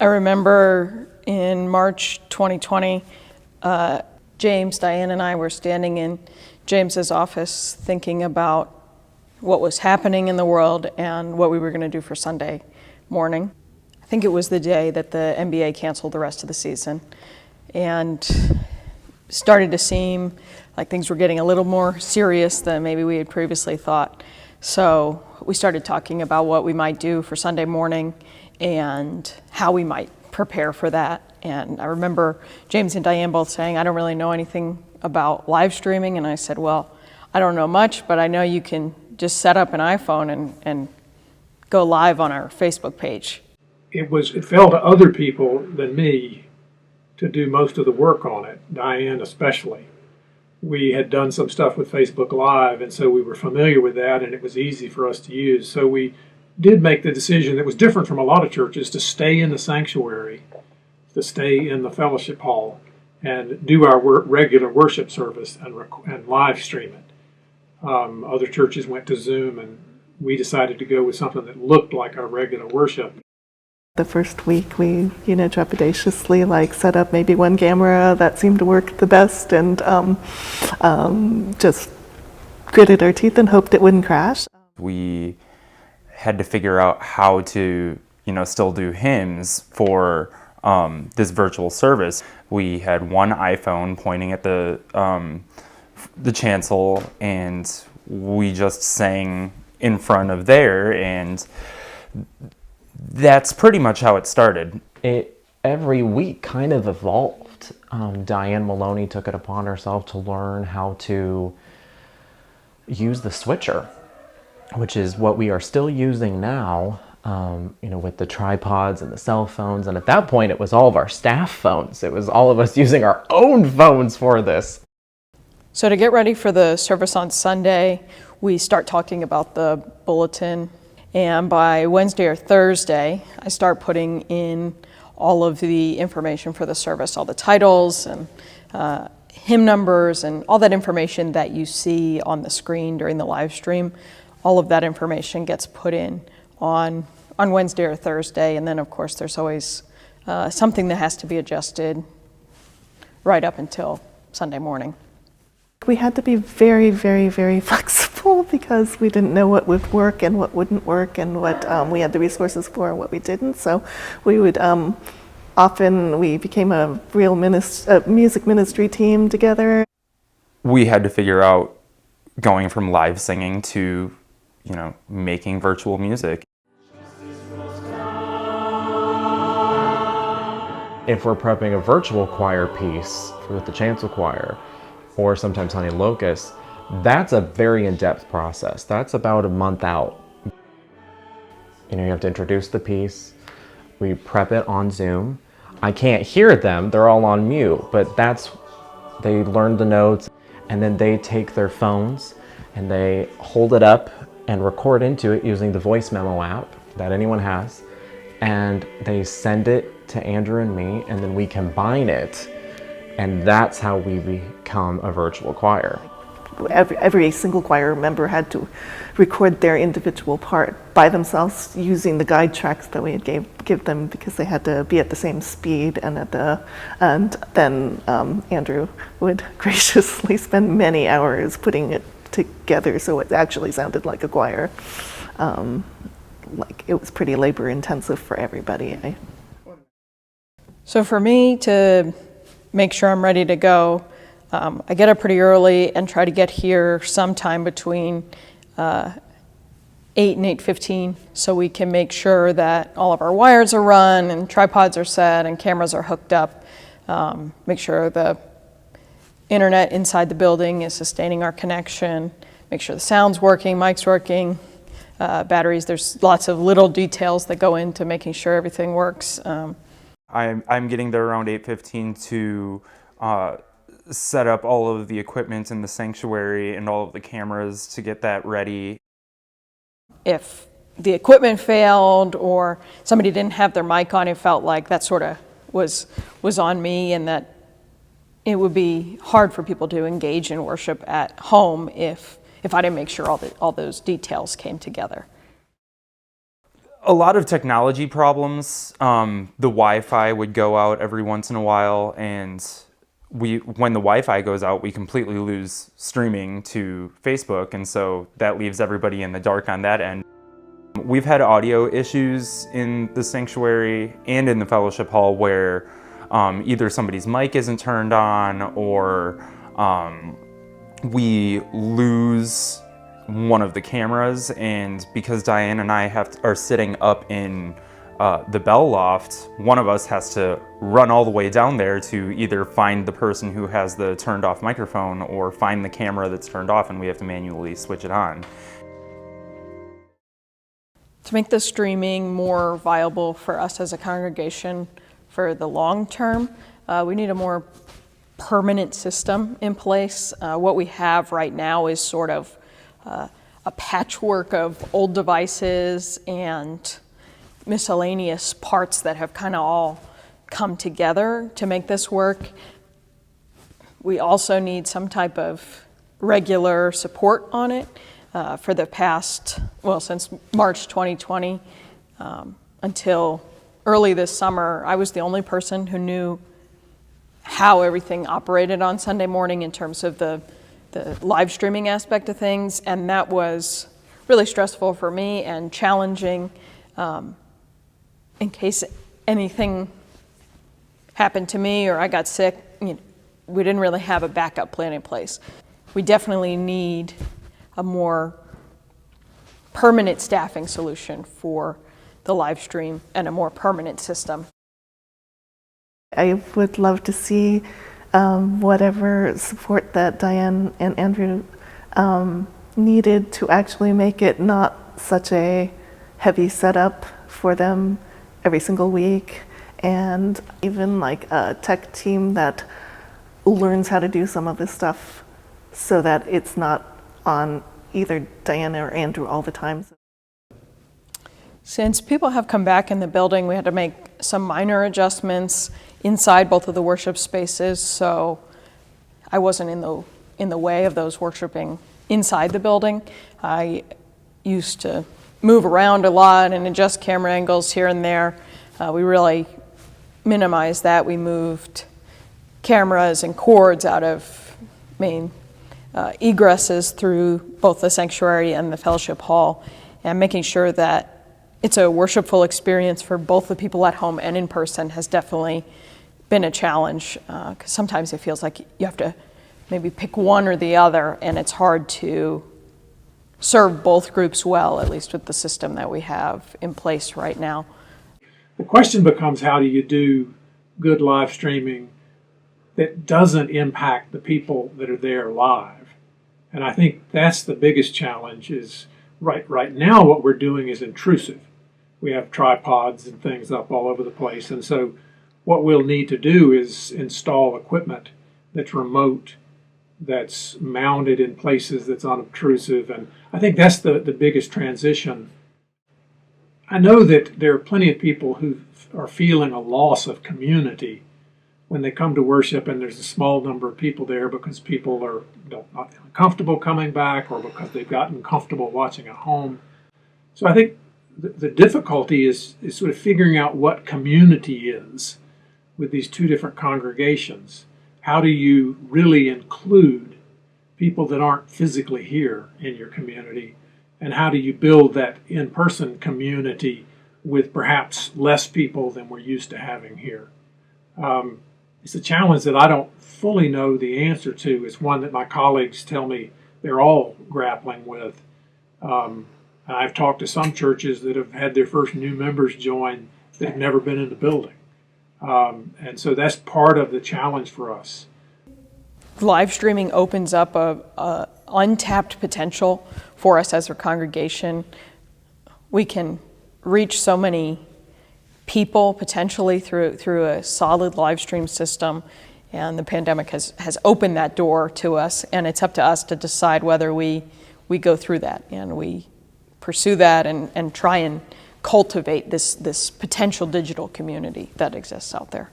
I remember in March 2020, James, Diane, and I were standing in James's office thinking about what was happening in the world and what we were going to do for Sunday morning. I think it was the day that the NBA canceled the rest of the season, and started to seem like things were getting a little more serious than maybe we had previously thought. So we started talking about what we might do for Sunday morning and how we might prepare for that. And I remember James and Diane both saying, I don't really know anything about live streaming. And I said, well, I don't know much, but I know you can just set up an iPhone and go live on our Facebook page. It fell to other people than me to do most of the work on it, Diane especially. We had done some stuff with Facebook Live, and so we were familiar with that, and it was easy for us to use. So we did make the decision that was different from a lot of churches to stay in the sanctuary, to stay in the fellowship hall, and do our regular worship service and live stream it. Other churches went to Zoom, and we decided to go with something that looked like our regular worship. The first week we, trepidatiously set up maybe one camera that seemed to work the best, and just gritted our teeth and hoped it wouldn't crash. We had to figure out how to, still do hymns for this virtual service. We had one iPhone pointing at the chancel, and we just sang in front of there, and that's pretty much how it started. It every week kind of evolved. Diane Maloney took it upon herself to learn how to use the switcher, which is what we are still using now, with the tripods and the cell phones. And at that point, it was all of our staff phones. It was all of us using our own phones for this. So to get ready for the service on Sunday, we start talking about the bulletin. And by Wednesday or Thursday, I start putting in all of the information for the service, all the titles and hymn numbers and all that information that you see on the screen during the live stream. All of that information gets put in on Wednesday or Thursday. And then, of course, there's always something that has to be adjusted right up until Sunday morning. We had to be very, very, very flexible because we didn't know what would work and what wouldn't work and what we had the resources for and what we didn't. So we would often, we became a real music ministry team together. We had to figure out going from live singing to, making virtual music. If we're prepping a virtual choir piece with the chancel choir, or sometimes Honey Locust, that's a very in-depth process. That's about a month out. You have to introduce the piece. We prep it on Zoom. I can't hear them, they're all on mute, but they learn the notes, and then they take their phones and they hold it up and record into it using the voice memo app that anyone has, and they send it to Andrew and me, and then we combine it. And that's how we become a virtual choir. Every single choir member had to record their individual part by themselves using the guide tracks that we had give them, because they had to be at the same speed. And then Andrew would graciously spend many hours putting it together so it actually sounded like a choir. It was pretty labor intensive for everybody. So for me to make sure I'm ready to go, I get up pretty early and try to get here sometime between 8 and 8:15 so we can make sure that all of our wires are run and tripods are set and cameras are hooked up. Make sure the internet inside the building is sustaining our connection, make sure the sound's working, mic's working, batteries. There's lots of little details that go into making sure everything works. I'm getting there around 8:15 to set up all of the equipment in the sanctuary and all of the cameras to get that ready. If the equipment failed or somebody didn't have their mic on, it felt like that sort of was on me, and that it would be hard for people to engage in worship at home if I didn't make sure all those details came together. A lot of technology problems. The Wi-Fi would go out every once in a while, and when the Wi-Fi goes out, we completely lose streaming to Facebook, and so that leaves everybody in the dark on that end. We've had audio issues in the sanctuary and in the fellowship hall where either somebody's mic isn't turned on, or we lose one of the cameras, and because Diane and I are sitting up in the bell loft, one of us has to run all the way down there to either find the person who has the turned off microphone or find the camera that's turned off, and we have to manually switch it on. To make the streaming more viable for us as a congregation for the long term, we need a more permanent system in place. What we have right now is sort of a patchwork of old devices and miscellaneous parts that have kind of all come together to make this work. We also need some type of regular support on it. For the past, since March 2020 until early this summer, I was the only person who knew how everything operated on Sunday morning in terms of the live streaming aspect of things, and that was really stressful for me and challenging in case anything happened to me or I got sick. We didn't really have a backup plan in place. We definitely need a more permanent staffing solution for the live stream and a more permanent system. I would love to see whatever support that Diane and Andrew needed to actually make it not such a heavy setup for them every single week, and even like a tech team that learns how to do some of this stuff so that it's not on either Diane or Andrew all the time. Since people have come back in the building, we had to make some minor adjustments inside both of the worship spaces, so I wasn't in the way of those worshiping inside the building. I used to move around a lot and adjust camera angles here and there. We really minimized that. We moved cameras and cords out of main egresses through both the sanctuary and the fellowship hall, and making sure that it's a worshipful experience for both the people at home and in person has definitely been a challenge, because sometimes it feels like you have to maybe pick one or the other, and it's hard to serve both groups well, at least with the system that we have in place right now. The question becomes, how do you do good live streaming that doesn't impact the people that are there live? And I think that's the biggest challenge. Is right now what we're doing is intrusive. We have tripods and things up all over the place, and so what we'll need to do is install equipment that's remote, that's mounted in places that's unobtrusive, and I think that's the biggest transition. I know that there are plenty of people who are feeling a loss of community when they come to worship and there's a small number of people there because people are not feeling comfortable coming back or because they've gotten comfortable watching at home. So I think the difficulty is sort of figuring out what community is with these two different congregations. How do you really include people that aren't physically here in your community? And how do you build that in-person community with perhaps less people than we're used to having here? It's a challenge that I don't fully know the answer to. It's one that my colleagues tell me they're all grappling with. I've talked to some churches that have had their first new members join that have never been in the building. And so that's part of the challenge for us. Live streaming opens up a untapped potential for us as a congregation. We can reach so many people potentially through a solid live stream system, and the pandemic has opened that door to us, and it's up to us to decide whether we go through that and we pursue that and try and cultivate this potential digital community that exists out there.